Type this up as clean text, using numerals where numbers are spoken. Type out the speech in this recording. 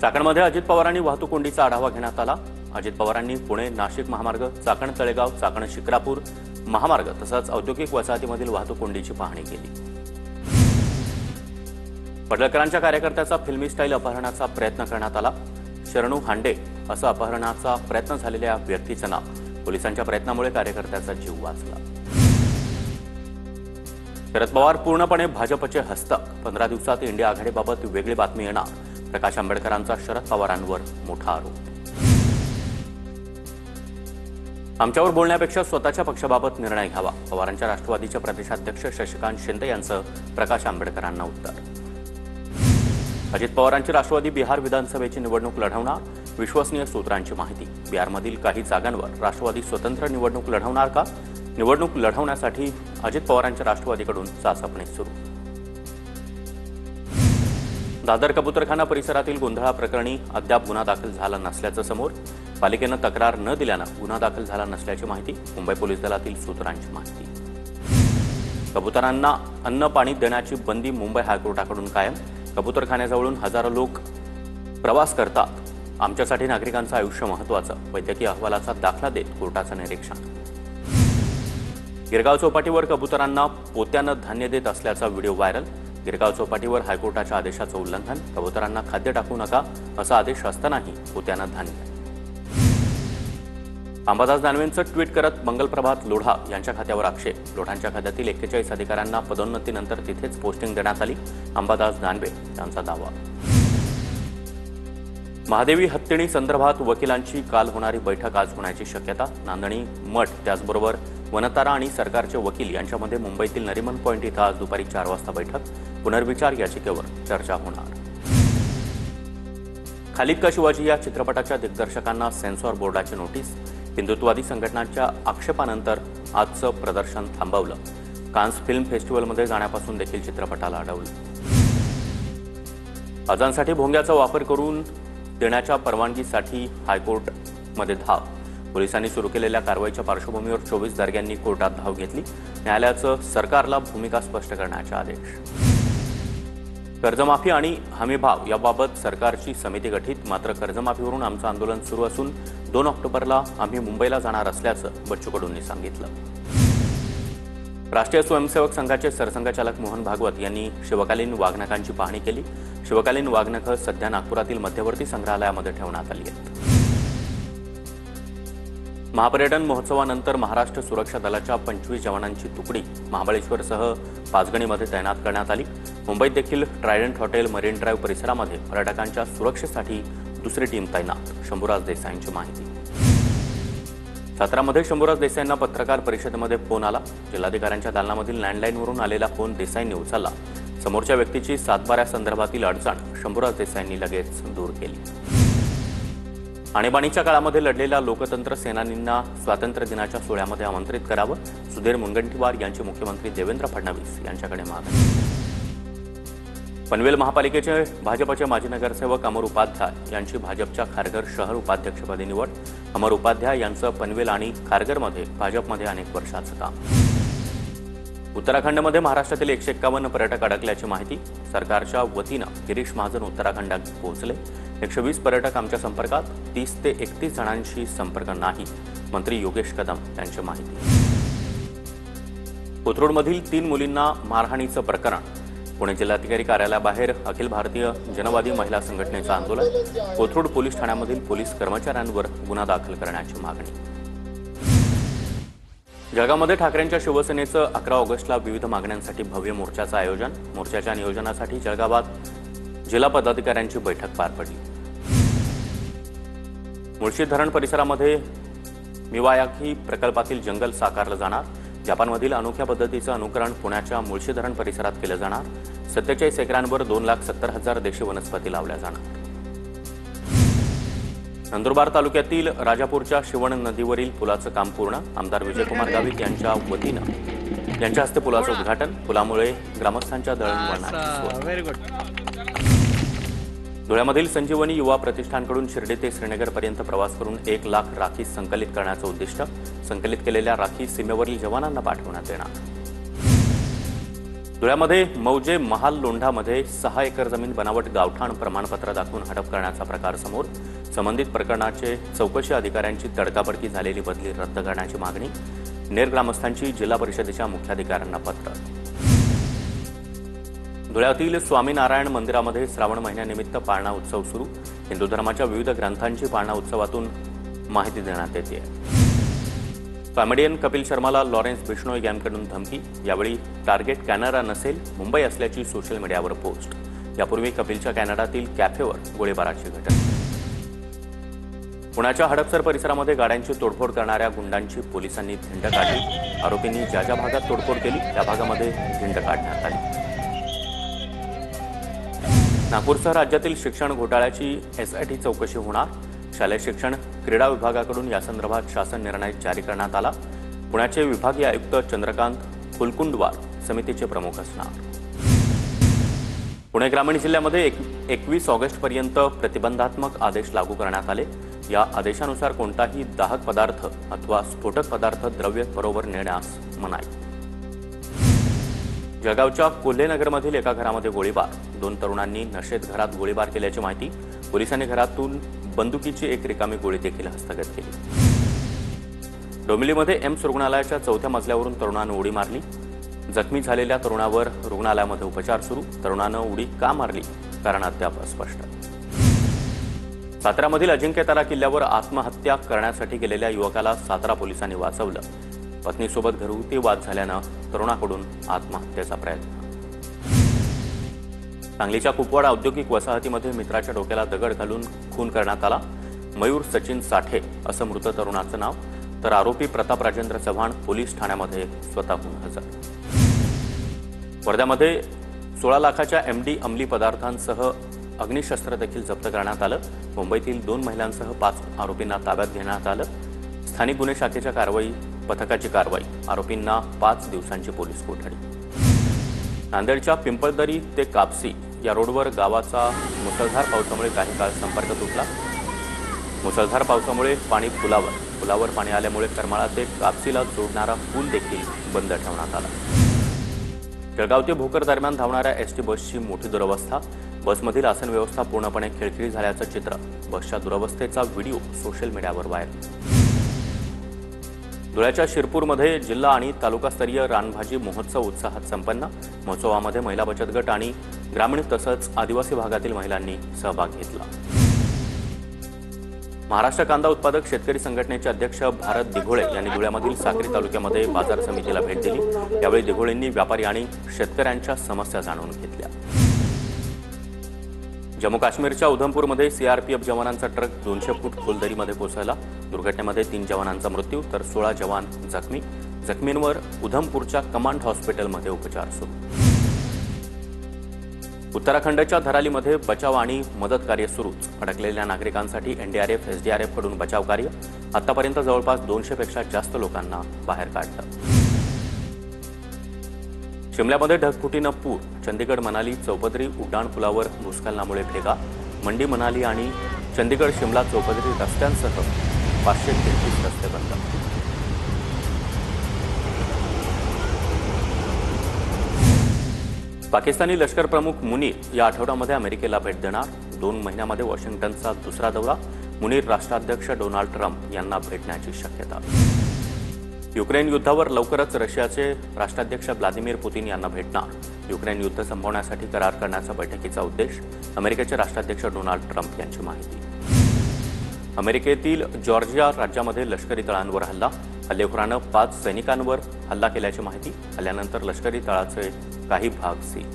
चाकणमध्ये अजित पवारांनी वाहतूक कोंडीचा आढावा घेण्यात आला। अजित पवारांनी पुणे नाशिक महामार्ग, चाकण तळेगाव, चाकण शिक्रापूर महामार्ग तसंच औद्योगिक वसाहतीमधील वाहतूक कोंडीची पाहणी केली। पडळकरांच्या कार्यकर्त्याचा फिल्मी स्टाईल अपहरणाचा प्रयत्न करण्यात आला। शरणू हांडे असं अपहरणाचा प्रयत्न झालेल्या व्यक्तीचं नाव। पोलिसांच्या प्रयत्नामुळे कार्यकर्त्याचा जीव वाचला। शरद पवार पूर्णपणे भाजपचे हस्तक। 15 दिवसात इंडिया आघाडीबाबत वेगळी बातमी येणार। प्रकाश आंबेडकरांचा शरद पवारांवर मोठा आरोप। आमच्यावर बोलण्यापेक्षा स्वतःच्या पक्षाबाबत निर्णय घ्यावा। पवारांच्या राष्ट्रवादीचे प्रदेशाध्यक्ष शशिकांत शिंदे यांचं प्रकाश आंबेडकरांना उत्तर। अजित पवारांची राष्ट्रवादी बिहार विधानसभेची निवडणूक लढवणार। विश्वसनीय सूत्रांची माहिती। बिहारमधील काही जागांवर राष्ट्रवादी स्वतंत्र निवडणूक लढवणार का? निवडणूक लढवण्यासाठी अजित पवारांच्या राष्ट्रवादीकडून चाचपणी सुरू। दादर कबूतरखाना परिसरातील गोंधळाप्रकरणी अद्याप गुन्हा दाखल झाला नसल्याचं समोर। पालिकेनं तक्रार न दिल्यानं गुन्हा दाखल झाला नसल्याची माहिती। मुंबई पोलीस दलातील सूत्रांची माहिती। कबुतरांना अन्न पाणी देण्याची बंदी मुंबई हायकोर्टाकडून कायम। कबूतरखान्याजवळून हजारो लोक प्रवास करतात। आमच्यासाठी नागरिकांचं आयुष्य महत्त्वाचं। वैद्यकीय अहवालाचा दाखला देत कोर्टाचं निरीक्षण। गिरगाव चौपाटीवर कबुतरांना पोत्यानं धान्य देत असल्याचा व्हिडिओ व्हायरल। गिरगाव चौपाटीवर हायकोर्टाच्या आदेशाचं उल्लंघन। कबुतरांना खाद्य टाकू नका असा आदेश असतानाही पोत्यानं धान्य। अंबादास दानवेंचं ट्विट करत मंगलप्रभात लोढा यांच्या खात्यावर आक्षेप। लोढांच्या खात्यातील 41 अधिकाऱ्यांना पदोन्नतीनंतर तिथेच पोस्टिंग देण्यात आली। अंबादास दानवे यांचा दावा। महादेवी हत्तीणी संदर्भात वकिलांची काल होणारी बैठक आज होण्याची शक्यता। नांदणी मठ त्याचबरोबर वनतारा आणि सरकारचे वकील यांच्यामध्ये मुंबईतील नरिमन पॉइंट इथं आज दुपारी 4 वाजता बैठक। पुनर्विचार याचिकेवर चर्चा होणार। खालिद का शिवाजी या चित्रपटाच्या दिग्दर्शकांना सेन्सॉर बोर्डाची नोटीस। हिंदुत्ववादी संघटनांच्या आक्षेपानंतर आजचं प्रदर्शन थांबवलं। कान्स फिल्म फेस्टिवलमध्ये जाण्यापासून देखील चित्रपटाला अडवलं। अजानसाठी भोंग्याचा वापर करून देण्याच्या परवानगीसाठी हायकोर्टमध्ये धाव। पोलिसांनी सुरू केलेल्या कारवाईच्या पार्श्वभूमीवर 24 दर्ग्यांनी कोर्टात धाव घेतली। न्यायालयाचं सरकारला भूमिका स्पष्ट करण्याचे आदेश। कर्जमाफी आणि हमीभाव याबाबत सरकारची समिती गठीत। मात्र कर्जमाफीवरून आमचं आंदोलन सुरू असून 2 ऑक्टोबरला आम्ही मुंबईला जाणार असल्याचं बच्चू कडूंनी सांगितलं। राष्ट्रीय स्वयंसेवक संघाचे सरसंघचालक मोहन भागवत यांनी शिवकालीन वाघनखांची पाहणी केली। शिवकालीन वाघनखं सध्या नागपुरातील मध्यवर्ती संग्रहालयामध्ये ठेवण्यात आली आहेत। महापर्यटन महोत्सवानंतर महाराष्ट्र सुरक्षा दलाच्या 25 जवानांची तुकडी महाबळेश्वरसह पाचगणीमध्ये तैनात करण्यात आली। मुंबईत देखील ट्रायडंट हॉटेल, मरीन ड्राईव्ह परिसरामध्ये पर्यटकांच्या सुरक्षेसाठी दुसरी टीम तैनात। शंभूराज देसाईंची माहिती। सातारामध्ये शंभूराज देसाईंना पत्रकार परिषदेमध्ये फोन आला। जिल्हाधिकाऱ्यांच्या दालनामधील लँडलाईनवरून आलेला फोन देसाईंनी उचलला। समोरच्या व्यक्तीची सातबाऱ्यासंदर्भातील अडचण शंभूराज देसाईंनी लगेच दूर केली। आणीबाणीच्या काळामध्ये लढलेल्या लोकतंत्र सेनानींना स्वातंत्र्य दिनाच्या सोहळ्यामध्ये आमंत्रित करावं। सुधीर मुनगंटीवार यांची मुख्यमंत्री देवेंद्र फडणवीस यांच्याकडे मागणी। पनवेल महापालिकेचे भाजपचे माजी नगरसेवक अमर उपाध्याय यांची भाजपच्या खारघर शहर उपाध्यक्षपदी निवड। अमर उपाध्याय यांचं पनवेल आणि खारघरमध्ये भाजपमध्ये अनेक वर्षाचं काम। उत्तराखंडमध्ये महाराष्ट्रातील 151 पर्यटक अडकल्याची माहिती। सरकारच्या वतीनं गिरीश महाजन उत्तराखंडात पोहोचले। 120 पर्यटक आमच्या संपर्कात। 30 ते 31 जणांशी संपर्क नाही। मंत्री योगेश कदम यांची माहिती। कोथरूडमधील 3 मुलींना मारहाणीचं प्रकरण। पुणे जिल्हाधिकारी कार्यालयाबाहेर अखिल भारतीय जनवादी महिला संघटनेचं आंदोलन। कोथरूड पोलीस ठाण्यामधील पोलीस कर्मचाऱ्यांवर गुन्हा दाखल करण्याची मागणी। जळगावमध्ये ठाकरेंच्या शिवसेनेचं 11 ऑगस्टला विविध मागण्यांसाठी भव्य मोर्चाचं आयोजन। मोर्चाच्या नियोजनासाठी जळगावात जिल्हा पदाधिकाऱ्यांची बैठक पार पडली। मुळशी धरण परिसरामध्ये मिवायाकी प्रकल्पातील जंगल साकारलं जाणार। जपानमधील अनोख्या पद्धतीचं अनुकरण पुण्याच्या मुळशी धरण परिसरात केलं जाणार। 47 एकरांवर 2,70,000 देशी वनस्पती लावल्या जाणार। नंदुरबार तालुक्यातील राजापूरच्या शिवण नदीवरील पुलाचं काम पूर्ण। आमदार विजयकुमार गावित यांच्या वतीनं यांच्या हस्ते पुलाचं उद्घाटन। पुलामुळे ग्रामस्थांच्या दळणवळणाची धुळ्यामधील संजीवनी युवा प्रतिष्ठानकडून शिर्डी ते श्रीनगरपर्यंत प्रवास करून 1 लाख राखी संकलित करण्याचं उद्दिष्ट। संकलित केलेल्या राखी सीमेवरील जवानांना पाठवण्यात येणार। धुळ्यामध्ये मौजे महाल लोंढामध्ये 6 एकर जमीन बनावट गावठाण प्रमाणपत्र दाखवून हडप करण्याचा प्रकार समोर. संबंधित प्रकरणाचे चौकशी अधिकाऱ्यांची तडकाफडकी झालेली बदली रद्द करण्याची मागणी. नेर ग्रामस्थांची जिल्हा परिषदेच्या मुख्याधिकाऱ्यांना पत्र. धुळ्यातील स्वामीनारायण मंदिरामध्ये श्रावण महिन्यानिमित्त पाळणा उत्सव सुरू. हिंदू धर्माच्या विविध ग्रंथांची पाळणा उत्सवातून माहिती देण्यात येते. कॉमेडियन कपिल शर्माला लॉरेन्स बिश्नोई गँगकडून धमकी. यावेळी टार्गेट कॅनडा नसेल मुंबई असल्याची सोशल मीडियावर पोस्ट. यापूर्वी कपिलच्या कॅनडातील कॅफेवर गोळीबाराची घटना. पुण्याच्या हडपसर परिसरामध्ये गाड्यांची तोडफोड करणाऱ्या गुंडांची पोलिसांनी धिंड काढली. आरोपींनी ज्या ज्या भागात तोडफोड केली त्या भागामध्ये धिंड काढण्यात आली. नागपूरसह राज्यातील शिक्षण घोटाळ्याची एसआयटी चौकशी होणार. शालेय शिक्षण क्रीडा विभागाकडून यासंदर्भात शासन निर्णय जारी करण्यात आला. पुण्याचे विभागीय आयुक्त चंद्रकांत फुलकुंडवार समितीचे प्रमुख असणार. पुणे ग्रामीण जिल्ह्यामध्ये 21 ऑगस्टपर्यंत प्रतिबंधात्मक आदेश लागू करण्यात आले. या आदेशानुसार कोणताही दाहक पदार्थ अथवा स्फोटक पदार्थ द्रव्य बरोबर नेण्यास मनाई. जळगावच्या कोल्हेनगरमधील एका घरामध्ये गोळीबार. 2 तरुणांनी नशेत घरात गोळीबार केल्याची माहिती. पोलिसांनी घरातून बंदुकीची एक रिकामी गोळी देखील हस्तगत केली. डोंबिवलीमध्ये एम्स रुग्णालयाच्या 4थ्या मजल्यावरून तरुणानं उडी मारली. जखमी झालेल्या तरुणावर रुग्णालयामध्ये उपचार सुरू. तरुणानं उडी का मारली कारण अद्याप अस्पष्ट. सातारामधील अजिंक्यतारा किल्ल्यावर आत्महत्या करण्यासाठी गेलेल्या युवकाला सातारा पोलिसांनी वाचवलं. पत्नीसोबत घरगुती वाद झाल्यानं तरुणाकडून आत्महत्येचा प्रयत्न. सांगलीच्या कुपवाड औद्योगिक वसाहतीमध्ये मित्राच्या डोक्याला दगड घालून खून करण्यात आला. मयूर सचिन साठे असं मृत तरुणाचं नाव. तर आरोपी प्रताप राजेंद्र चव्हाण पोलीस ठाण्यामध्ये स्वतःहून हजर. वर्ध्यामध्ये 16 लाखाच्या MD अंमली पदार्थांसह अग्निशस्त्र देखील जप्त करण्यात आलं. मुंबईतील 2 महिलांसह 5 आरोपींना ताब्यात घेण्यात आलं. स्थानिक गुन्हे शाखेच्या पथकाची कारवाई. आरोपींना 5 दिवसांची पोलीस कोठडी. नांदेडच्या पिंपळदरी ते कापसी या रोडवर गावाचा मुसळधार पावसामुळे काही काळ संपर्क तुटला. मुसळधार पावसामुळे पाणी पुलावर पाणी आल्यामुळे करमाळा ते कापसीला जोडणारा पूल देखील बंद ठेवण्यात आला. जळगाव ते भोकर दरम्यान धावणाऱ्या एसटी बसची मोठी दुरवस्था. बसमधील आसन व्यवस्था पूर्णपणे खिळखिळी झाल्याचं चित्र. बसच्या दुरवस्थेचा व्हिडिओ सोशल मीडियावर व्हायरल. धुळ्याच्या शिरपूरमध्ये जिल्हा आणि तालुकास्तरीय रानभाजी महोत्सव उत्साहात संपन्न. महोत्सवामध्ये महिला बचत गट आणि ग्रामीण तसंच आदिवासी भागातील महिलांनी सहभाग घेतला. महाराष्ट्र कांदा उत्पादक शेतकरी संघटनेचे अध्यक्ष भारत दिघोळे यांनी धुळ्यामधील साक्री तालुक्यामध्ये बाजार समितीला भेट दिली. यावेळी दिघोळेंनी व्यापारी आणि शेतकऱ्यांच्या समस्या जाणून घेतल्या. जम्मू काश्मीरच्या उधमपूरमध्ये सीआरपीएफ जवानांचा ट्रक 200 फूट खोल दरीमध्ये कोसळला. दुर्घटनेमध्ये 3 जवानांचा मृत्यू तर 16 जवान जखमी. जखमींवर उधमपूरच्या कमांड हॉस्पिटलमध्ये उपचार सुरू. उत्तराखंडच्या धरालीमध्ये बचाव आणि मदत कार्य सुरूच. अडकलेल्या नागरिकांसाठी एनडीआरएफ एसडीआरएफ कडून बचाव कार्य. आतापर्यंत जवळपास 200 पेक्षा जास्त लोकांना बाहेर काढलं. शिमल्यामध्ये ढगफुटीनं पूर. चंदीगड मनाली चौपदरी उड्डाण पुलावर भूस्खलनामुळे भेगा. मंडी मनाली आणि चंदीगड शिमला चौपदरी रस्त्यांसह 533 रस्ते बंद. पाकिस्तानी लष्कर प्रमुख मुनीर या आठवड्यामध्ये अमेरिकेला भेट देणार. 2 महिन्यामध्ये वॉशिंग्टनचा दुसरा दौरा. मुनीर राष्ट्राध्यक्ष डोनाल्ड ट्रम्प यांना भेटण्याची शक्यता. युक्रेन युद्धावर लवकरच रशियाचे राष्ट्राध्यक्ष व्लादिमीर पुतीन यांना भेटणार. युक्रेन युद्ध संपवण्यासाठी करार करण्याचा बैठकीचा उद्देश. अमेरिकेचे राष्ट्राध्यक्ष डोनाल्ड ट्रम्प यांची माहिती. अमेरिकेतील जॉर्जिया राज्यामध्ये लष्करी तळांवर हल्ला. हल्लेखोरानं 5 सैनिकांवर हल्ला केल्याची माहिती. हल्ल्यानंतर लष्करी तळाचे काही भाग सील.